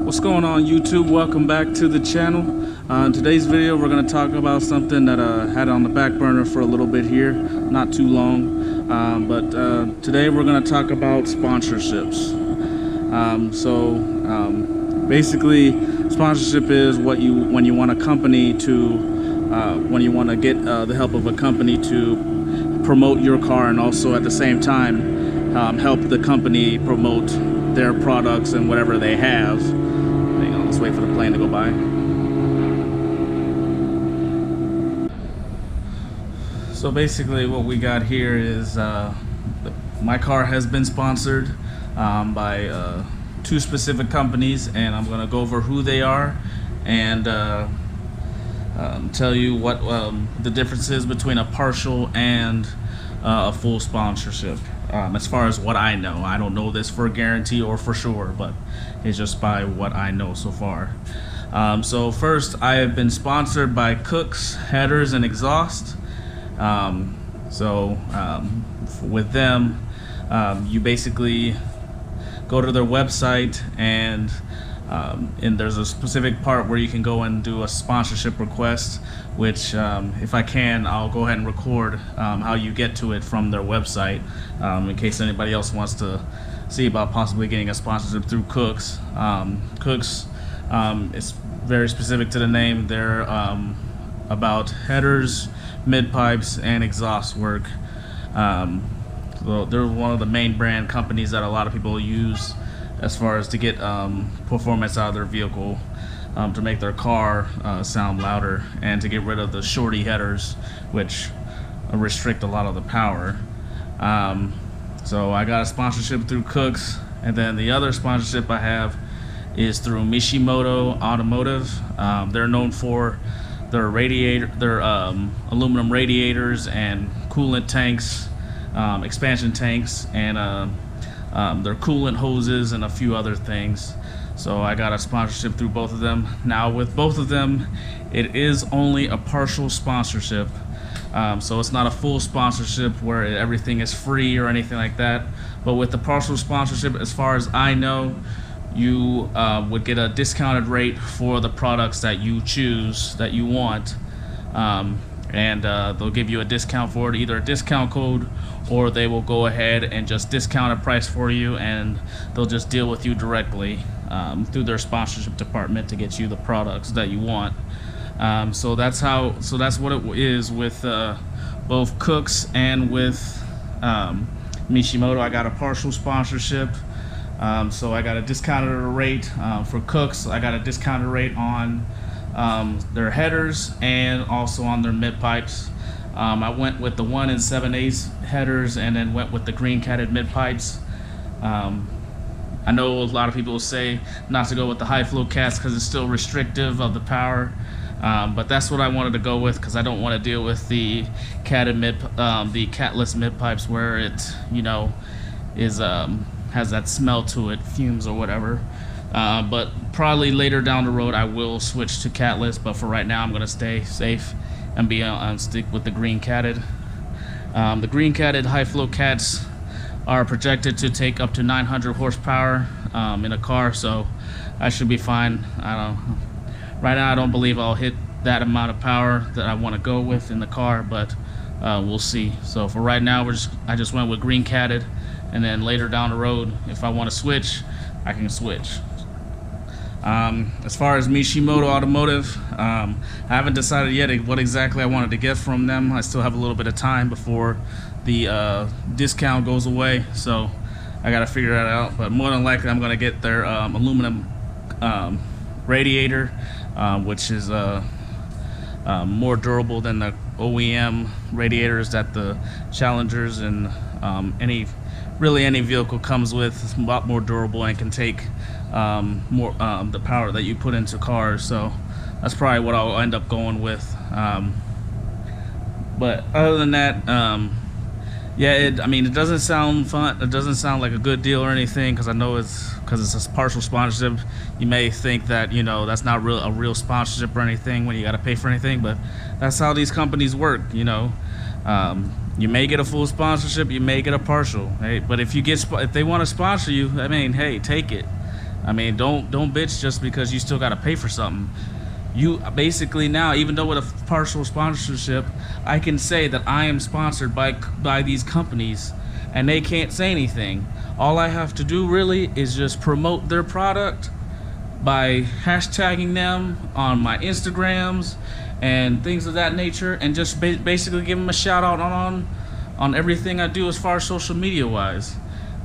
What's going on, YouTube? Welcome back to the channel. In today's video we're going to talk about something that I had on the back burner for a little bit here, not too long, but today we're going to talk about sponsorships. Basically sponsorship is when you want a company to when you want to get the help of a company to promote your car, and also at the same time help the company promote their products and whatever they have. Hang on, let's wait for the plane to go by. So basically what we got here is my car has been sponsored by two specific companies, and I'm going to go over who they are and tell you what the difference is between a partial and a full sponsorship. As far as what I know, I don't know this for a guarantee or for sure, but it's just by what I know so far. So first, I have been sponsored by Kooks headers and exhaust. With them, you basically go to their website, and there's a specific part where you can go and do a sponsorship request, which if I can, I'll go ahead and record how you get to it from their website, in case anybody else wants to see about possibly getting a sponsorship through Kooks. Kooks is very specific to the name. They're about headers, mid pipes, and exhaust work. So they're one of the main brand companies that a lot of people use as far as to get performance out of their vehicle, to make their car sound louder, and to get rid of the shorty headers, which restrict a lot of the power. So I got a sponsorship through Kooks, and then the other sponsorship I have is through Mishimoto Automotive. They're known for their aluminum radiators and coolant tanks, expansion tanks, and their coolant hoses and a few other things. So I got a sponsorship through both of them. Now with both of them, it is only a partial sponsorship. So it's not a full sponsorship where everything is free or anything like that. But with the partial sponsorship, as far as I know, you would get a discounted rate for the products that you choose, that you want. And they'll give you a discount for it, either a discount code, or they will go ahead and just discount a price for you, and they'll just deal with you directly through their sponsorship department to get you the products that you want. So that's what it is with both Kooks and with Mishimoto. I got a partial sponsorship. So I got a discounted rate for Kooks. I got a discounted rate on their headers and also on their mid pipes. I went with the 1 7/8 headers, and then went with the green catted mid pipes. I know a lot of people say not to go with the high flow cats because it's still restrictive of the power, but that's what I wanted to go with, because I don't want to deal with the catted the catless mid pipes, where it has that smell to it, fumes or whatever. But probably later down the road I will switch to catless, but for right now I'm going to stay safe and stick with the green catted. The green catted high flow cats are projected to take up to 900 horsepower in a car, so I should be fine. Right now I don't believe I'll hit that amount of power that I want to go with in the car, but we'll see. So for right now I just went with green catted, and then later down the road, if I want to switch, I can switch. As far as Mishimoto Automotive, I haven't decided yet what exactly I wanted to get from them. I still have a little bit of time before the discount goes away, so I gotta figure that out. But more than likely I'm gonna get their aluminum radiator, which is more durable than the OEM radiators that the Challengers and any vehicle comes with. It's a lot more durable and can take more the power that you put into cars. So that's probably what I'll end up going with. But other than that, yeah, it doesn't sound fun. It doesn't sound like a good deal or anything, because I know it's a partial sponsorship. You may think that that's not a real sponsorship or anything when you got to pay for anything, but that's how these companies work. You may get a full sponsorship, you may get a partial. Hey, but if they want to sponsor you, hey, take it. I mean, don't bitch just because you still got to pay for something. You basically now, even though with a partial sponsorship, I can say that I am sponsored by these companies, and they can't say anything. All I have to do really is just promote their product by hashtagging them on my Instagrams and things of that nature, and just basically give them a shout out on everything I do as far as social media wise.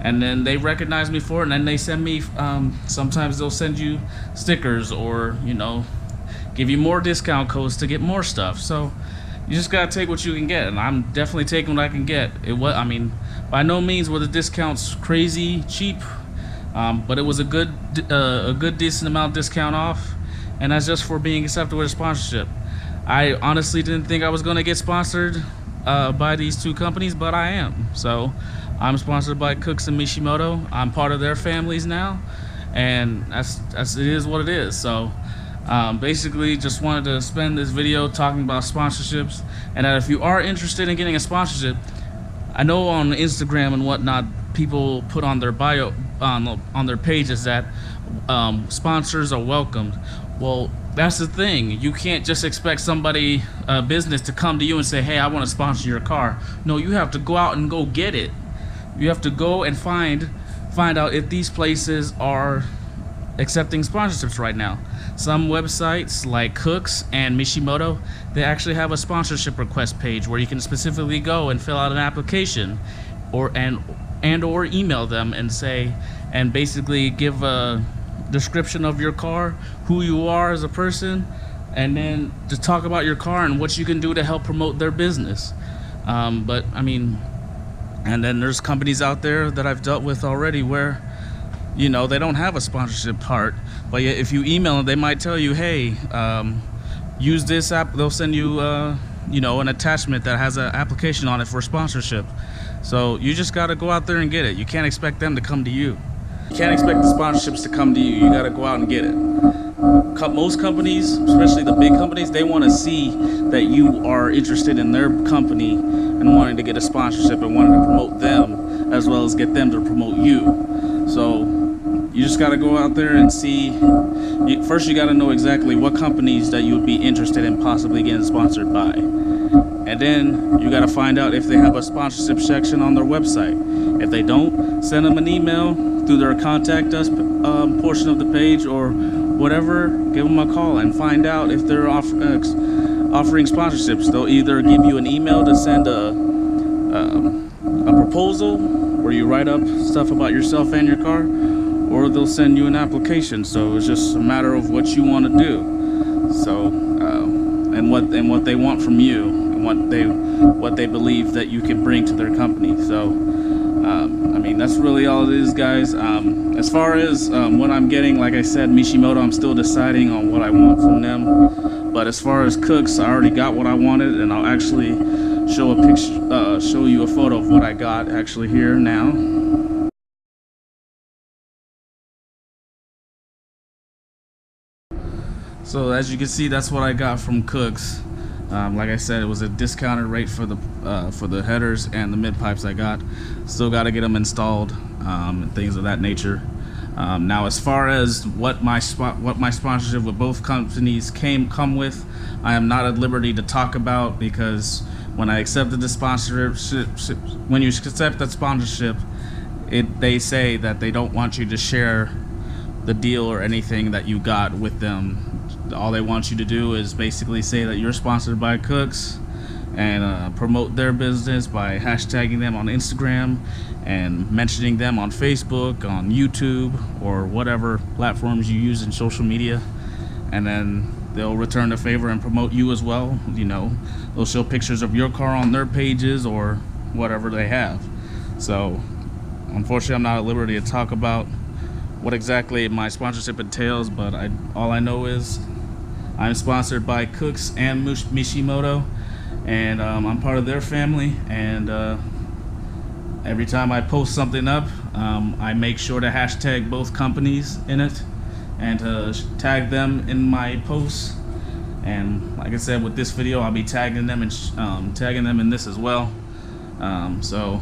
And then they recognize me for it, and then they send me sometimes they'll send you stickers, or give you more discount codes to get more stuff. So you just gotta take what you can get, and I'm definitely taking what I can get. I mean, by no means were the discounts crazy cheap, but it was a good decent amount discount off, and that's just for being accepted with a sponsorship. I honestly didn't think I was gonna get sponsored by these two companies, but I am. So I'm sponsored by Kooks and Mishimoto. I'm part of their families now, and it is what it is. So basically just wanted to spend this video talking about sponsorships, and that if you are interested in getting a sponsorship, I know on Instagram and whatnot, people put on their bio on their pages that sponsors are welcomed. Well, that's the thing. You can't just expect somebody, a business, to come to you and say, hey, I want to sponsor your car. No, you have to go out and go get it. You have to go and find out if these places are accepting sponsorships right now. Some websites like Kooks and Mishimoto, they actually have a sponsorship request page where you can specifically go and fill out an application, or email them and say, and basically give a description of your car, who you are as a person, and then to talk about your car and what you can do to help promote their business. But I mean, and then there's companies out there that I've dealt with already where they don't have a sponsorship part, but yet if you email them, they might tell you, hey, use this app. They'll send you an attachment that has an application on it for sponsorship. So you just got to go out there and get it. You can't expect them to come to you. You can't expect the sponsorships to come to you. You got to go out and get it. Most companies, especially the big companies, they want to see that you are interested in their company and wanting to get a sponsorship and wanting to promote them, as well as get them to promote you. So you just got to go out there and see. First, you got to know exactly what companies that you would be interested in possibly getting sponsored by. And then you got to find out if they have a sponsorship section on their website. If they don't, send them an email through their contact us portion of the page or whatever. Give them a call and find out if they're offering sponsorships. They'll either give you an email to send a proposal where you write up stuff about yourself and your car, or they'll send you an application. So it's just a matter of what you want to do. So and what they want from you, and what they believe that you can bring to their company. So I mean, that's really all it is, guys. As far as what I'm getting, like I said, Mishimoto, I'm still deciding on what I want from them. But as far as Kooks, I already got what I wanted, and I'll actually show you a photo of what I got actually here now. So as you can see, that's what I got from Kooks. Like I said, it was a discounted rate for the headers and the mid pipes I got. Still got to get them installed and things of that nature. Now, as far as what my sponsorship with both companies come with, I am not at liberty to talk about, because when I accepted the sponsorship, when you accept that sponsorship, they say that they don't want you to share the deal or anything that you got with them. All they want you to do is basically say that you're sponsored by Kooks and promote their business by hashtagging them on Instagram and mentioning them on Facebook, on YouTube, or whatever platforms you use in social media, and then they'll return the favor and promote you as well. They'll show pictures of your car on their pages or whatever they have. So unfortunately, I'm not at liberty to talk about what exactly my sponsorship entails, but all I know is I'm sponsored by Kooks and Mishimoto, and I'm part of their family, and every time I post something up, I make sure to hashtag both companies in it and to tag them in my posts. And like I said, with this video, I'll be tagging them and tagging them in this as well. So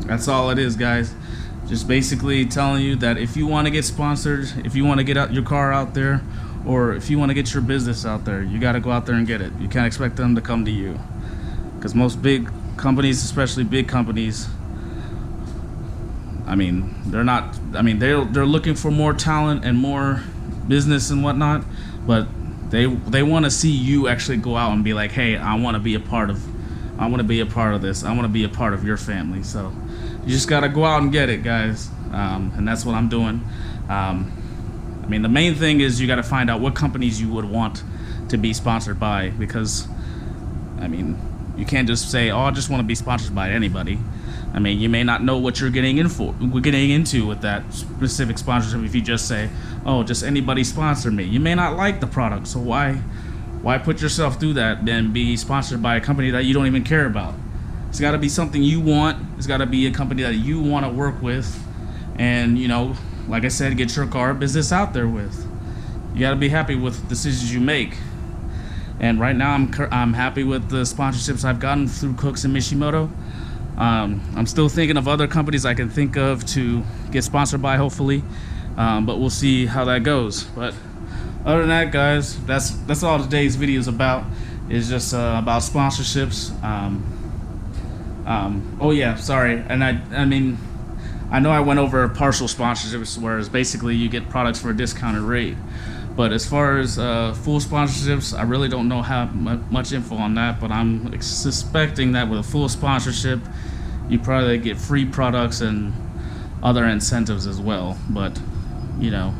that's all it is, guys. Just basically telling you that if you want to get sponsored, if you want to get out your car out there, or if you want to get your business out there, you got to go out there and get it. You can't expect them to come to you, because most big companies, especially big companies, I mean, they're not, I mean, they're looking for more talent and more business and whatnot, but they want to see you actually go out and be like, hey, I want to be a part of this. I want to be a part of your family. So you just got to go out and get it, guys. And that's what I'm doing. I mean, the main thing is you got to find out what companies you would want to be sponsored by, because, I mean, you can't just say, oh, I just want to be sponsored by anybody. I mean, you may not know what you're getting into with that specific sponsorship if you just say, oh, just anybody sponsor me. You may not like the product, so why put yourself through that and be sponsored by a company that you don't even care about? It's got to be something you want. It's got to be a company that you want to work with, and, you know, like I said, get your car business out there with. You got to be happy with decisions you make. And right now I'm happy with the sponsorships I've gotten through Kooks and Mishimoto. I'm still thinking of other companies I can think of to get sponsored by, hopefully, but we'll see how that goes. But other than that, guys, that's all today's video is about. Is just about sponsorships. Oh yeah, sorry, and I mean, I know I went over partial sponsorships, whereas basically you get products for a discounted rate. But as far as full sponsorships, I really don't know how much info on that, but I'm suspecting that with a full sponsorship, you probably get free products and other incentives as well. But, you know,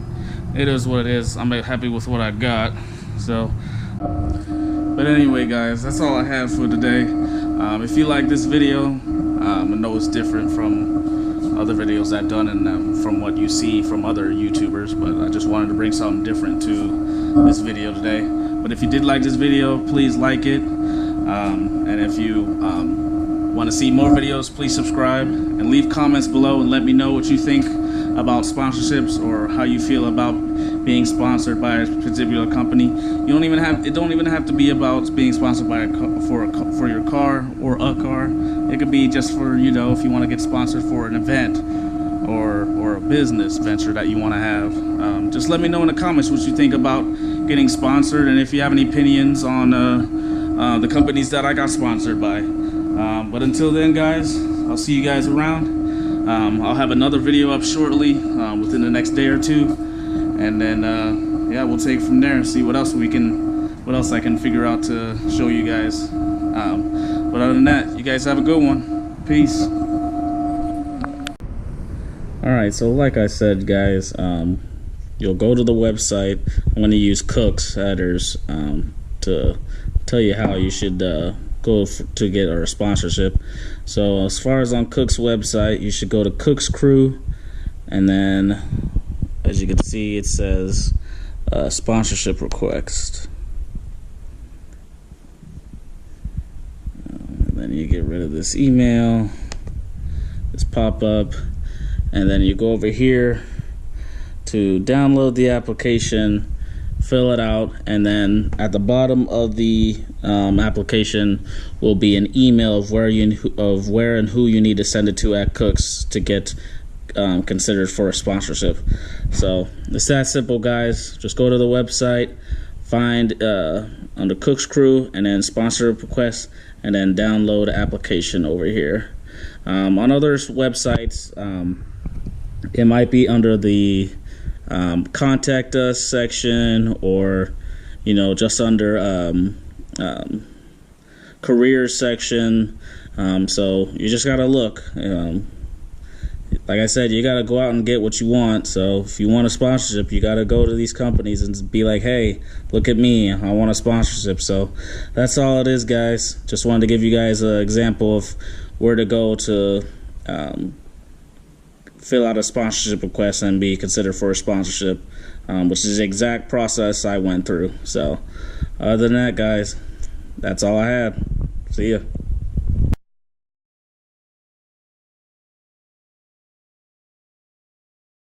it is what it is. I'm happy with what I got. So, but anyway, guys, that's all I have for today. If you like this video, I know it's different from other videos I've done and from what you see from other YouTubers, but I just wanted to bring something different to this video today. But if you did like this video, please like it, and if you want to see more videos, please subscribe and leave comments below and let me know what you think about sponsorships or how you feel about being sponsored by a particular company. It don't even have to be about being sponsored by for your car or a car. It could be just for, you know, if you want to get sponsored for an event or a business venture that you want to have. Just let me know in the comments what you think about getting sponsored, and if you have any opinions on the companies that I got sponsored by. But until then, guys, I'll see you guys around. I'll have another video up shortly, within the next day or two, and then yeah, we'll take it from there and see what else I can figure out to show you guys. But other than that, you guys have a good one. Peace. Alright, so like I said, guys, you'll go to the website. I'm going to use Kooks headers to tell you how you should go to get our sponsorship. So as far as on Kooks website, you should go to Kooks Crew, and then as you can see, it says sponsorship request. Then you get rid of this email, this pop-up, and then you go over here to download the application, fill it out, and then at the bottom of the application will be an email of where and who you need to send it to at Kooks to get considered for a sponsorship. So it's that simple, guys. Just go to the website, find under Kooks Crew, and then sponsorship request, and then download the application over here. On other websites, it might be under the contact us section, or, you know, just under careers section. So you just gotta look. Like I said, you gotta go out and get what you want. So if you want a sponsorship, you gotta go to these companies and be like, hey, look at me, I want a sponsorship. So that's all it is, guys. Just wanted to give you guys an example of where to go to fill out a sponsorship request and be considered for a sponsorship, which is the exact process I went through. So other than that, guys, that's all I had. See ya.